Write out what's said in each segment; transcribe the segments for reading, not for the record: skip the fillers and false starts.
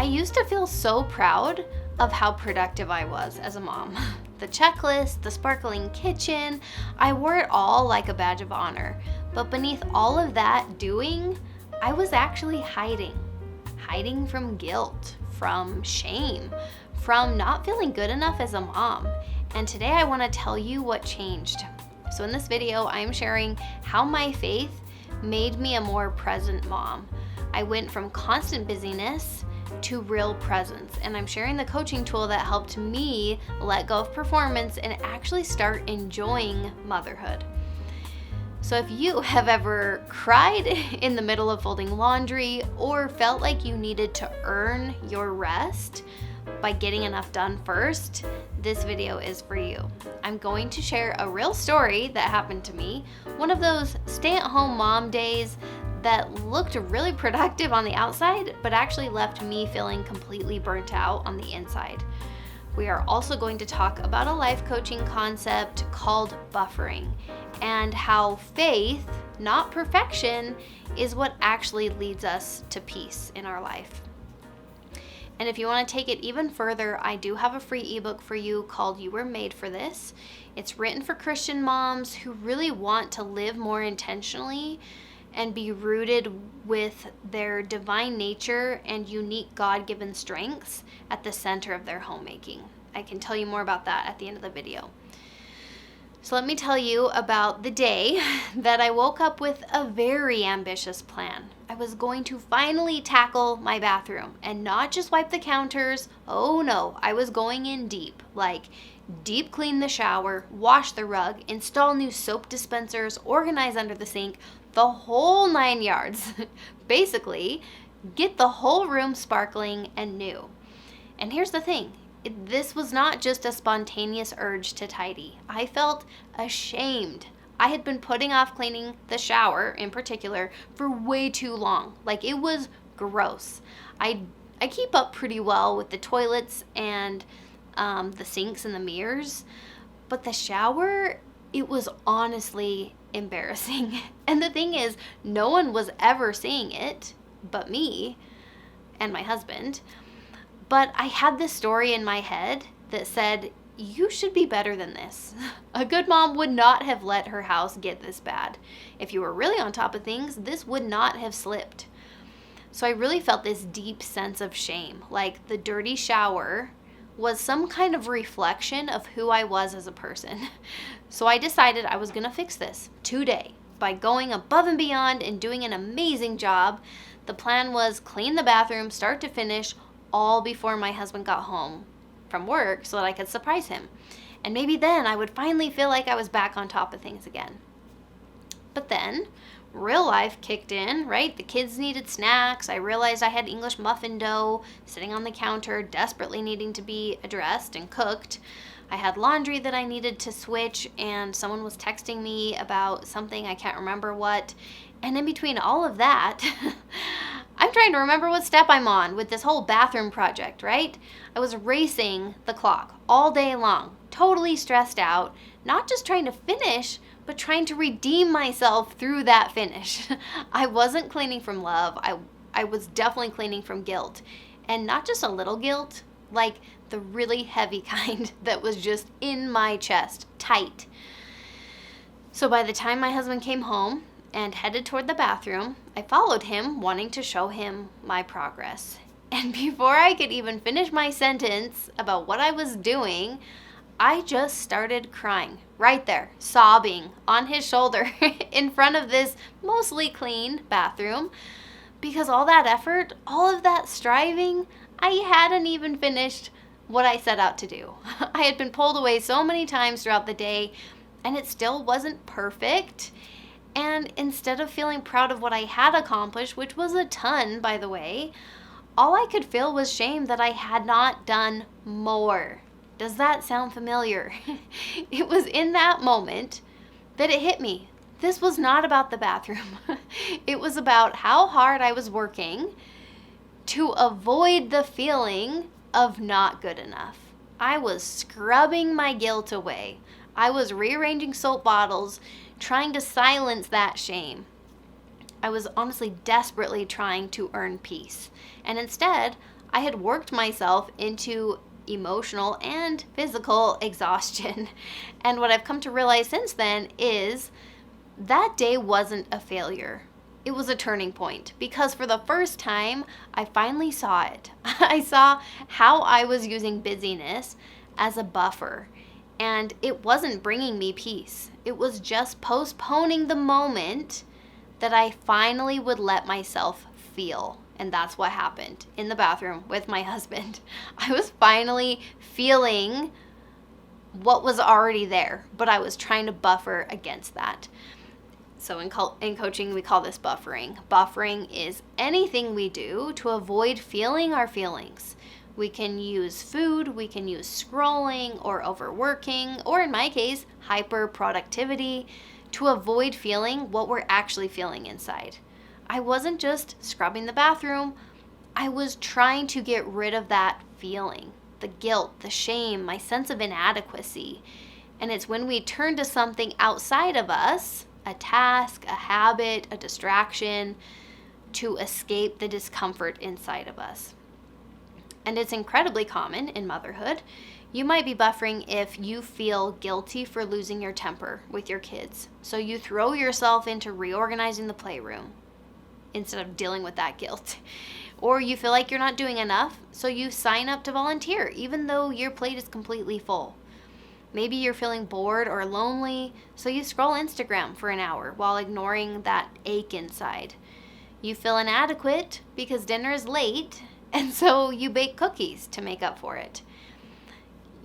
used to feel so proud of how productive I was as a mom. The checklist, the sparkling kitchen, I wore it all like a badge of honor. But beneath all of that doing, I was actually hiding from guilt, from shame, from not feeling good enough as a mom. And today I want to tell you what changed. So in this video, I'm sharing how my faith made me a more present mom. I went from constant busyness to real presence, and I'm sharing the coaching tool that helped me let go of performance and actually start enjoying motherhood. So if you have ever cried in the middle of folding laundry or felt like you needed to earn your rest by getting enough done first, this video is for you. I'm going to share a real story that happened to me, one of those stay-at-home mom days that looked really productive on the outside, but actually left me feeling completely burnt out on the inside. We are also going to talk about a life coaching concept called buffering and how faith, not perfection, is what actually leads us to peace in our life. And if you want to take it even further, I do have a free ebook for you called You Were Made for This. It's written for Christian moms who really want to live more intentionally and be rooted with their divine nature and unique God-given strengths at the center of their homemaking. I can tell you more about that at the end of the video. So let me tell you about the day that I woke up with a very ambitious plan. I was going to finally tackle my bathroom and not just wipe the counters. Oh no, I was going in deep, like deep clean the shower, wash the rug, install new soap dispensers, organize under the sink, the whole 9 yards. Basically, get the whole room sparkling and new. And here's the thing. This was not just a spontaneous urge to tidy. I felt ashamed. I had been putting off cleaning the shower in particular for way too long. Like, it was gross. I keep up pretty well with the toilets and the sinks and the mirrors, but the shower, it was honestly embarrassing. And the thing is, no one was ever seeing it but me and my husband. But I had this story in my head that said, you should be better than this. A good mom would not have let her house get this bad. If you were really on top of things, this would not have slipped. So I really felt this deep sense of shame, like the dirty shower was some kind of reflection of who I was as a person. So I decided I was going to fix this today by going above and beyond and doing an amazing job. The plan was clean the bathroom start to finish, all before my husband got home from work so that I could surprise him. And maybe then I would finally feel like I was back on top of things again. But then real life kicked in, right? The kids needed snacks. I realized I had English muffin dough sitting on the counter, desperately needing to be addressed and cooked. I had laundry that I needed to switch, and someone was texting me about something, I can't remember what. And in between all of that, I'm trying to remember what step I'm on with this whole bathroom project, right? I was racing the clock all day long, totally stressed out, not just trying to finish, but trying to redeem myself through that finish. I wasn't cleaning from love. I was definitely cleaning from guilt. And not just a little guilt, like the really heavy kind that was just in my chest, tight. So by the time my husband came home and headed toward the bathroom, I followed him, wanting to show him my progress. And before I could even finish my sentence about what I was doing, I just started crying right there, sobbing on his shoulder in front of this mostly clean bathroom, because all that effort, all of that striving, I hadn't even finished what I set out to do. I had been pulled away so many times throughout the day, and it still wasn't perfect. And instead of feeling proud of what I had accomplished, which was a ton, by the way, all I could feel was shame that I had not done more. Does that sound familiar? It was in that moment that it hit me. This was not about the bathroom. It was about how hard I was working to avoid the feeling of not good enough. I was scrubbing my guilt away. I was rearranging soap bottles, trying to silence that shame. I was honestly desperately trying to earn peace. And instead, I had worked myself into emotional and physical exhaustion. And what I've come to realize since then is that day wasn't a failure. It was a turning point because for the first time, I finally saw it. I saw how I was using busyness as a buffer, and it wasn't bringing me peace. It was just postponing the moment that I finally would let myself feel. And that's what happened in the bathroom with my husband. I was finally feeling what was already there, but I was trying to buffer against that. So in coaching, we call this buffering. Buffering is anything we do to avoid feeling our feelings. We can use food, we can use scrolling or overworking, or in my case, hyper productivity, to avoid feeling what we're actually feeling inside. I wasn't just scrubbing the bathroom, I was trying to get rid of that feeling, the guilt, the shame, my sense of inadequacy. And it's when we turn to something outside of us, a task, a habit, a distraction, to escape the discomfort inside of us. And it's incredibly common in motherhood. You might be buffering if you feel guilty for losing your temper with your kids. So you throw yourself into reorganizing the playroom instead of dealing with that guilt. Or you feel like you're not doing enough, so you sign up to volunteer even though your plate is completely full. Maybe you're feeling bored or lonely, so you scroll Instagram for an hour while ignoring that ache inside. You feel inadequate because dinner is late, and so you bake cookies to make up for it.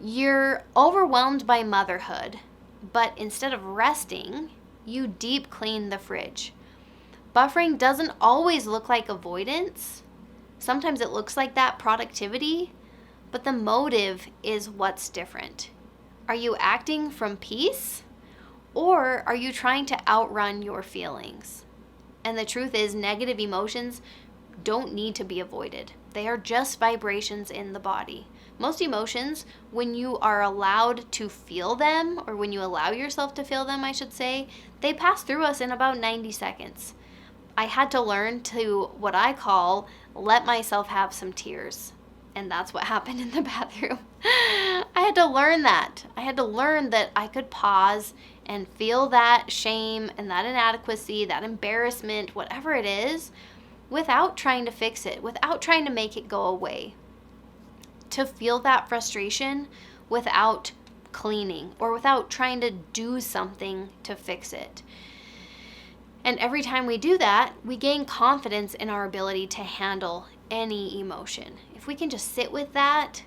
You're overwhelmed by motherhood, but instead of resting, you deep clean the fridge. Buffering doesn't always look like avoidance. Sometimes it looks like that productivity, but the motive is what's different. Are you acting from peace, or are you trying to outrun your feelings? And the truth is, negative emotions don't need to be avoided. They are just vibrations in the body. Most emotions, when you are allowed to feel them, or when you allow yourself to feel them, I should say, they pass through us in about 90 seconds. I had to learn to, what I call, let myself have some tears. And that's what happened in the bathroom. I had to learn that. I had to learn that I could pause and feel that shame and that inadequacy, that embarrassment, whatever it is, without trying to fix it, without trying to make it go away. To feel that frustration without cleaning or without trying to do something to fix it. And every time we do that, we gain confidence in our ability to handle any emotion. If we can just sit with that,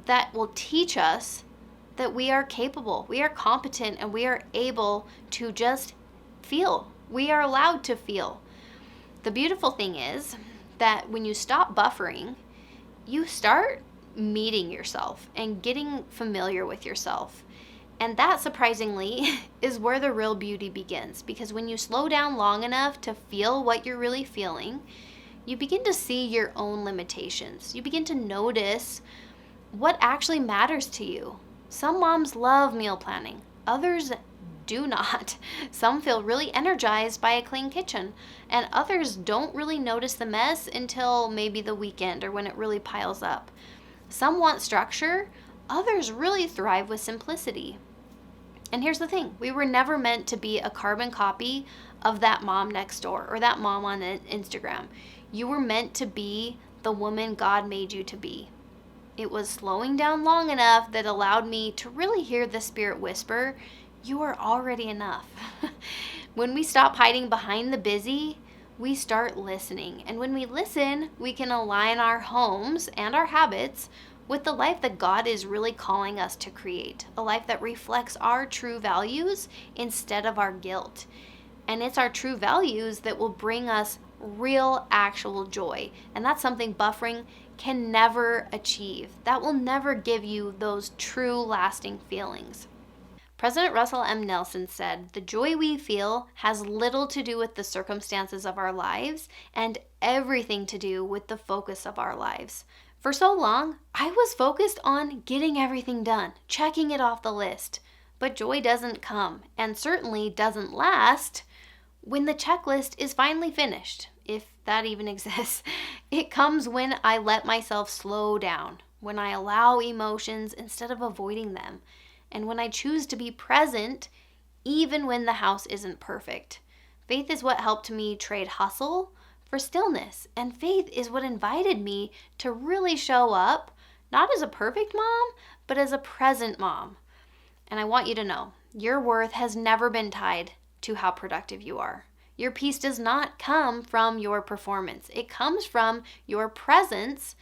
that will teach us that we are capable, we are competent, and we are able to just feel. We are allowed to feel. The beautiful thing is that when you stop buffering, you start meeting yourself and getting familiar with yourself. And that, surprisingly, is where the real beauty begins. Because when you slow down long enough to feel what you're really feeling, you begin to see your own limitations. You begin to notice what actually matters to you. Some moms love meal planning. Others do not. Some feel really energized by a clean kitchen. And others don't really notice the mess until maybe the weekend or when it really piles up. Some want structure. Others really thrive with simplicity. And here's the thing, we were never meant to be a carbon copy of that mom next door or that mom on Instagram. You were meant to be the woman God made you to be. It was slowing down long enough that allowed me to really hear the Spirit whisper, you are already enough. When we stop hiding behind the busy, we start listening. And when we listen, we can align our homes and our habits with the life that God is really calling us to create, a life that reflects our true values instead of our guilt. And it's our true values that will bring us real, actual joy. And that's something buffering can never achieve. That will never give you those true, lasting feelings. President Russell M. Nelson said, "The joy we feel has little to do with the circumstances of our lives and everything to do with the focus of our lives." For so long, I was focused on getting everything done, checking it off the list. But joy doesn't come, and certainly doesn't last, when the checklist is finally finished. if that even exists. It comes when I let myself slow down, when I allow emotions instead of avoiding them, and when I choose to be present even when the house isn't perfect. Faith is what helped me trade hustle for stillness, and faith is what invited me to really show up, not as a perfect mom, but as a present mom. And I want you to know, your worth has never been tied to how productive you are. Your peace does not come from your performance. It comes from your presence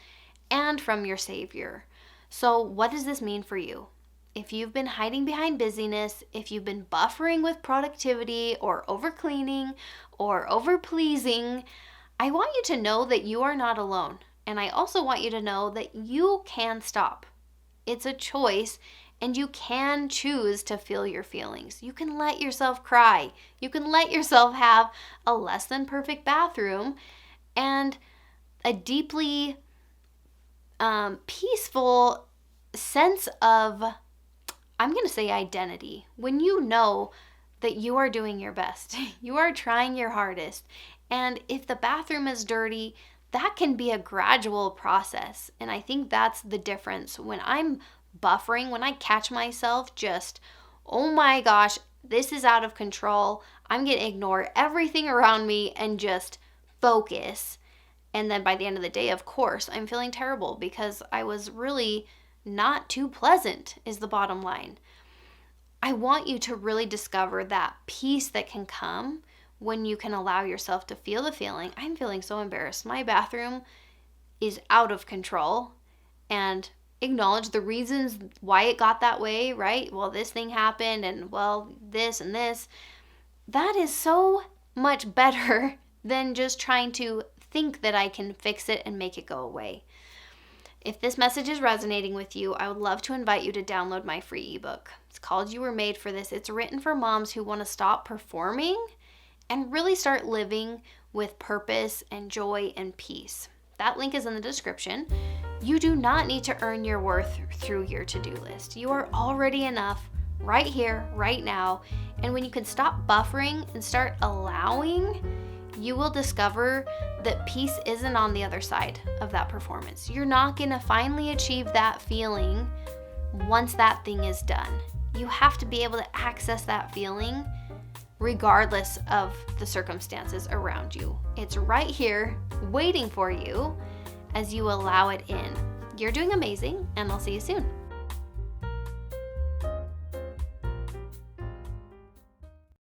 and from your Savior. So what does this mean for you? If you've been hiding behind busyness, if you've been buffering with productivity or overcleaning or overpleasing, I want you to know that you are not alone. And I also want you to know that you can stop. It's a choice, and you can choose to feel your feelings. You can let yourself cry. You can let yourself have a less than perfect bathroom and a deeply peaceful sense of, I'm going to say, identity. When you know that you are doing your best, you are trying your hardest. And if the bathroom is dirty, that can be a gradual process. And I think that's the difference. When I'm buffering, when I catch myself just, oh my gosh, this is out of control, I'm going to ignore everything around me and just focus. And then by the end of the day, of course, I'm feeling terrible because I was really not too pleasant, is the bottom line. I want you to really discover that peace that can come when you can allow yourself to feel the feeling. I'm feeling so embarrassed. My bathroom is out of control, and acknowledge the reasons why it got that way, right? Well, this thing happened, and well, this and this. That is so much better than just trying to think that I can fix it and make it go away. If this message is resonating with you, I would love to invite you to download my free ebook. It's called You Were Made for This. It's written for moms who want to stop performing and really start living with purpose and joy and peace. That link is in the description. You do not need to earn your worth through your to-do list. You are already enough right here, right now. And when you can stop buffering and start allowing, you will discover that peace isn't on the other side of that performance. You're not going to finally achieve that feeling once that thing is done. You have to be able to access that feeling regardless of the circumstances around you. It's right here waiting for you as you allow it in. You're doing amazing, and I'll see you soon.